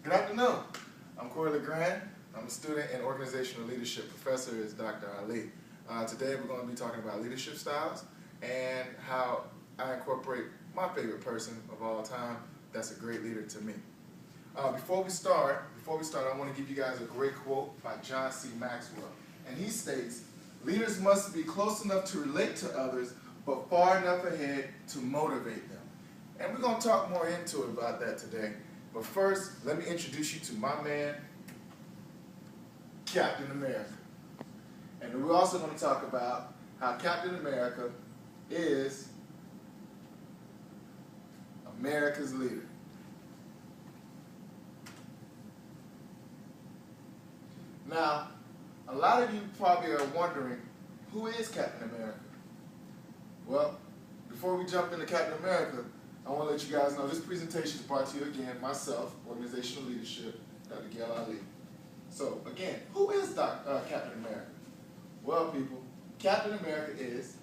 Good afternoon. I'm Corey LeGrand. I'm a student in organizational leadership. Professor is Dr. Ali. Today we're going to be talking about leadership styles and how I incorporate my favorite person of all time that's a great leader to me. Before we start, I want to give you guys a great quote by John C. Maxwell. And he states, "Leaders must be close enough to relate to others, but far enough ahead to motivate them." And we're going to talk more into it about that today. But first, let me introduce you to my man, Captain America. And we're also going to talk about how Captain America is America's leader. Now, a lot of you probably are wondering, who is Captain America? Well, before we jump into Captain America, I want to let you guys know this presentation is brought to you again, myself, Organizational Leadership, Dr. Gail Ali. So, again, who is Captain America? Well, people, Captain America is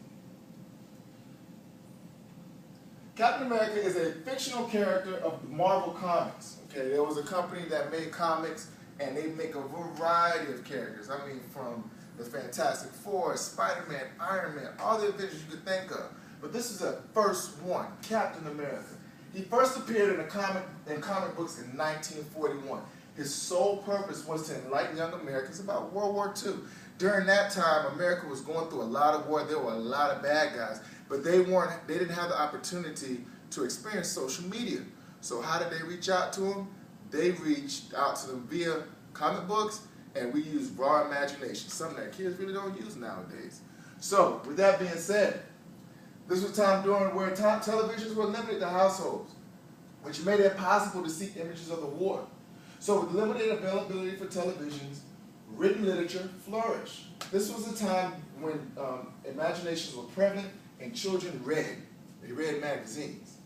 a fictional character of Marvel Comics. Okay, there was a company that made comics, and they make a variety of characters. I mean, from the Fantastic Four, Spider-Man, Iron Man, all the Avengers you could think of. But this is the first one, Captain America. He first appeared in comic books in 1941. His sole purpose was to enlighten young Americans about World War II. During that time, America was going through a lot of war. There were a lot of bad guys, but they didn't have the opportunity to experience social media. So how did they reach out to them? They reached out to them via comic books, and we use raw imagination, something that kids really don't use nowadays. So, with that being said, this was a time during where televisions were limited to households, which made it possible to see images of the war. So with limited availability for televisions, written literature flourished. This was a time when imaginations were prevalent and children read. They read magazines.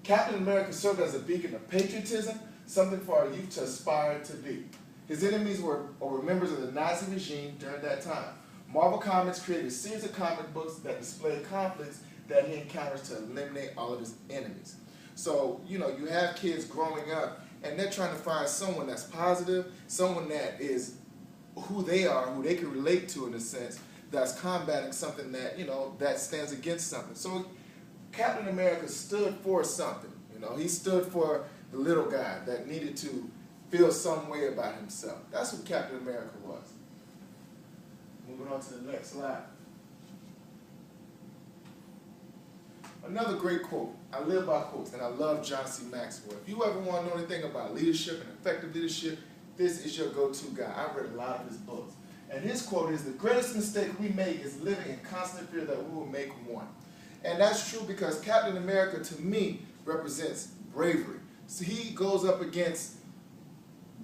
Captain America served as a beacon of patriotism, something for our youth to aspire to be. His enemies were members of the Nazi regime during that time. Marvel Comics created a series of comic books that displayed conflicts that he encounters to eliminate all of his enemies. So, you know, you have kids growing up, and they're trying to find someone that's positive, someone that is who they are, who they can relate to in a sense, that's combating something that, you know, that stands against something. So Captain America stood for something. You know, he stood for the little guy that needed to feel some way about himself. That's what Captain America was. Moving on to the next slide. Another great quote. I live by quotes, and I love John C. Maxwell. If you ever want to know anything about leadership and effective leadership, this is your go-to guy. I've read a lot of his books. And his quote is, "The greatest mistake we make is living in constant fear that we will make one." And that's true because Captain America, to me, represents bravery. So he goes up against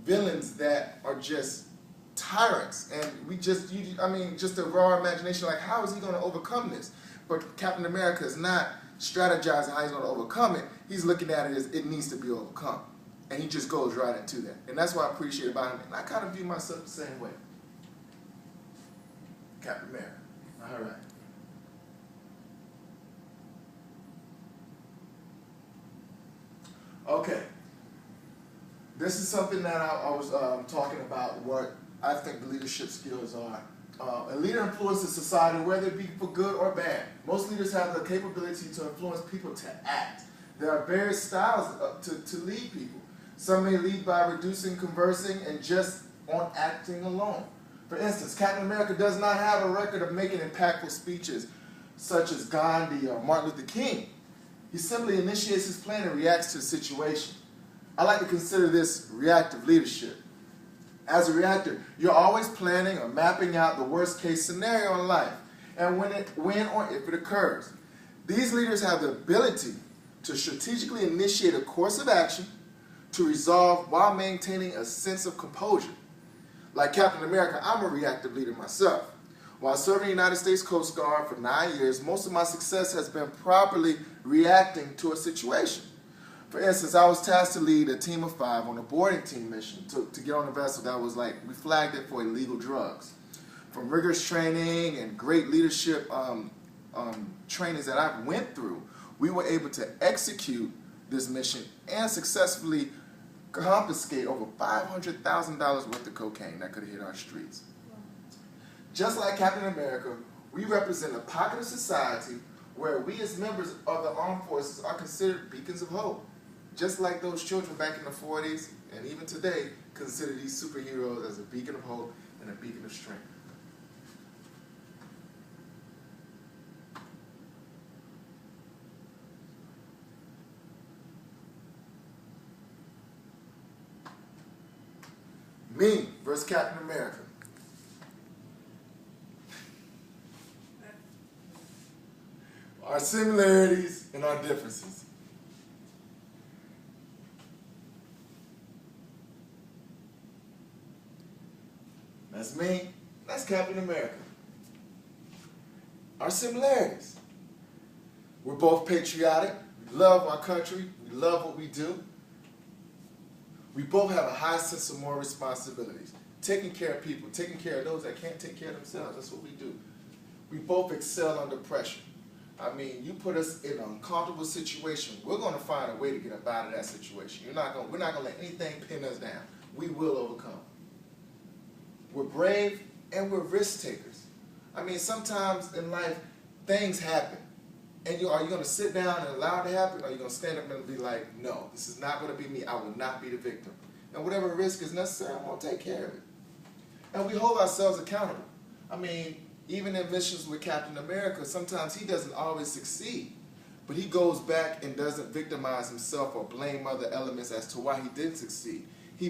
villains that are just tyrants, and just a raw imagination, like, how is he going to overcome this? But Captain America is not strategizing how he's going to overcome it. He's looking at it as it needs to be overcome, and he just goes right into that. And that's what I appreciate about him, and I kind of view myself the same way. Captain America. All right. Okay. This is something that I was talking about, what I think the leadership skills are. A leader influences society, whether it be for good or bad. Most leaders have the capability to influence people to act. There are various styles to lead people. Some may lead by reducing, conversing, and just on acting alone. For instance, Captain America does not have a record of making impactful speeches such as Gandhi or Martin Luther King. He simply initiates his plan and reacts to the situation. I like to consider this reactive leadership. As a reactor, you're always planning or mapping out the worst case scenario in life, and when or if it occurs. These leaders have the ability to strategically initiate a course of action to resolve while maintaining a sense of composure. Like Captain America, I'm a reactive leader myself. While serving the United States Coast Guard for 9 years, most of my success has been properly reacting to a situation. For instance, I was tasked to lead a team of 5 on a boarding team mission to get on a vessel that was we flagged it for illegal drugs. From rigorous training and great leadership trainings that I went through, we were able to execute this mission and successfully confiscate over $500,000 worth of cocaine that could have hit our streets. Just like Captain America, we represent a pocket of society where we as members of the armed forces are considered beacons of hope. Just like those children back in the 40s and even today consider these superheroes as a beacon of hope and a beacon of strength. Me versus Captain America. Our similarities and our differences. That's me. That's Captain America. Our similarities. We're both patriotic. We love our country. We love what we do. We both have a high sense of moral responsibilities. Taking care of people, taking care of those that can't take care of themselves. That's what we do. We both excel under pressure. I mean, you put us in an uncomfortable situation, we're going to find a way to get up out of that situation. We're not going to let anything pin us down. We will overcome. We're brave and we're risk takers. I mean, sometimes in life, things happen. And are you going to sit down and allow it to happen, or are you going to stand up and be like, no, this is not going to be me. I will not be the victim. And whatever risk is necessary, I'm going to take care of it. And we hold ourselves accountable. I mean, even in missions with Captain America, sometimes he doesn't always succeed. But he goes back and doesn't victimize himself or blame other elements as to why he didn't succeed. He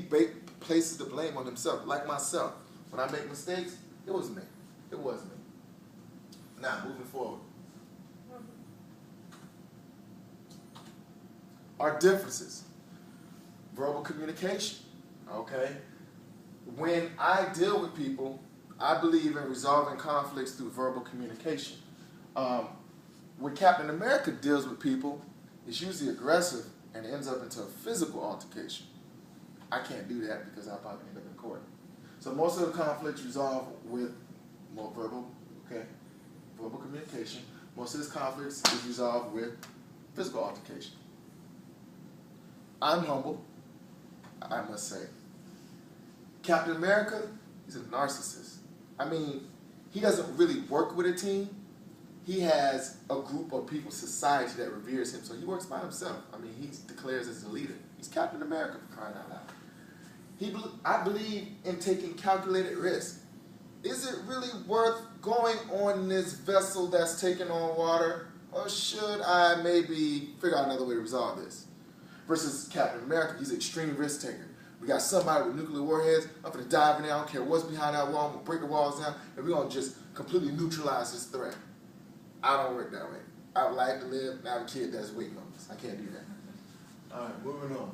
places the blame on himself, like myself. When I make mistakes, it was me. It was me. Now, moving forward. Our differences. Verbal communication, okay? When I deal with people, I believe in resolving conflicts through verbal communication. When Captain America deals with people, it's usually aggressive and ends up into a physical altercation. I can't do that because I'll probably end up in court. So most of the conflicts resolve with more verbal communication. Most of this conflicts is resolved with physical altercation. I'm humble, I must say. Captain America is a narcissist. I mean, he doesn't really work with a team. He has a group of people, society that reveres him. So he works by himself. I mean, he declares as a leader. He's Captain America, for crying out loud. I believe in taking calculated risk. Is it really worth going on this vessel that's taking on water? Or should I maybe figure out another way to resolve this? Versus Captain America, he's an extreme risk taker. We got somebody with nuclear warheads. I'm going to dive in there. I don't care what's behind that wall. I'm going to break the walls down. And we're going to just completely neutralize this threat. I don't work that way. I have a life to live. And I have a kid that's waiting on us. I can't do that. All right, moving on.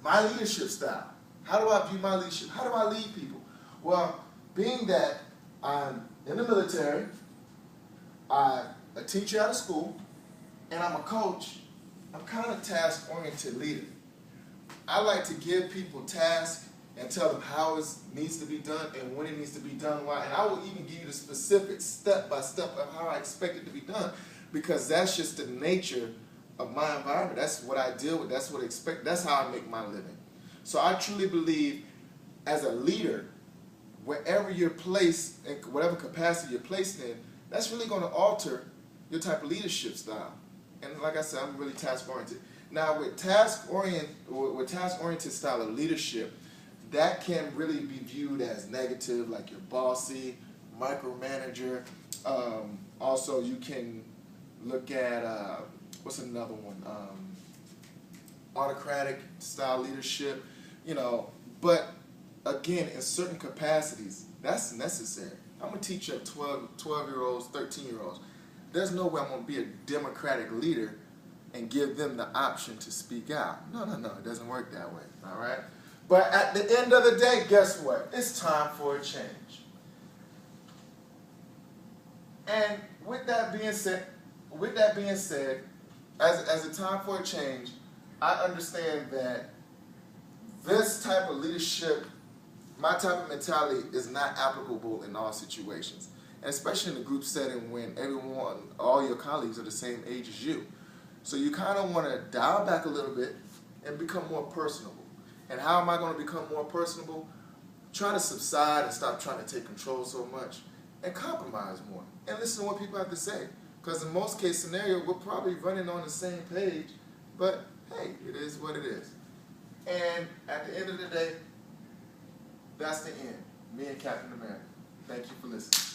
My leadership style. How do I view my leadership? How do I lead people? Well, being that I'm in the military, I'm a teacher out of school, and I'm a coach, I'm kind of a task-oriented leader. I like to give people tasks and tell them how it needs to be done and when it needs to be done, why. And I will even give you the specific step-by-step of how I expect it to be done, because that's just the nature of my environment. That's what I deal with. That's what I expect. That's how I make my living. So I truly believe as a leader, wherever you're placed, in whatever capacity you're placed in, that's really going to alter your type of leadership style. And like I said, I'm really task-oriented. Now, with task-oriented style of leadership, that can really be viewed as negative, like you're bossy, micromanager. Also, you can look at, what's another one? Autocratic style leadership, you know. But again, in certain capacities, that's necessary. I'm going to teach up 12-year-olds, 13-year-olds. There's no way I'm going to be a democratic leader and give them the option to speak out. No, it doesn't work that way, all right? But at the end of the day, guess what? It's time for a change. And with that being said, as a time for a change, I understand that this type of leadership, my type of mentality is not applicable in all situations. And especially in a group setting when all your colleagues are the same age as you. So you kind of want to dial back a little bit and become more personable. And how am I going to become more personable? Try to subside and stop trying to take control so much, and compromise more, and listen to what people have to say. Because in most case scenario, we're probably running on the same page, but hey, it is what it is. And at the end of the day, that's the end. Me and Captain America. Thank you for listening.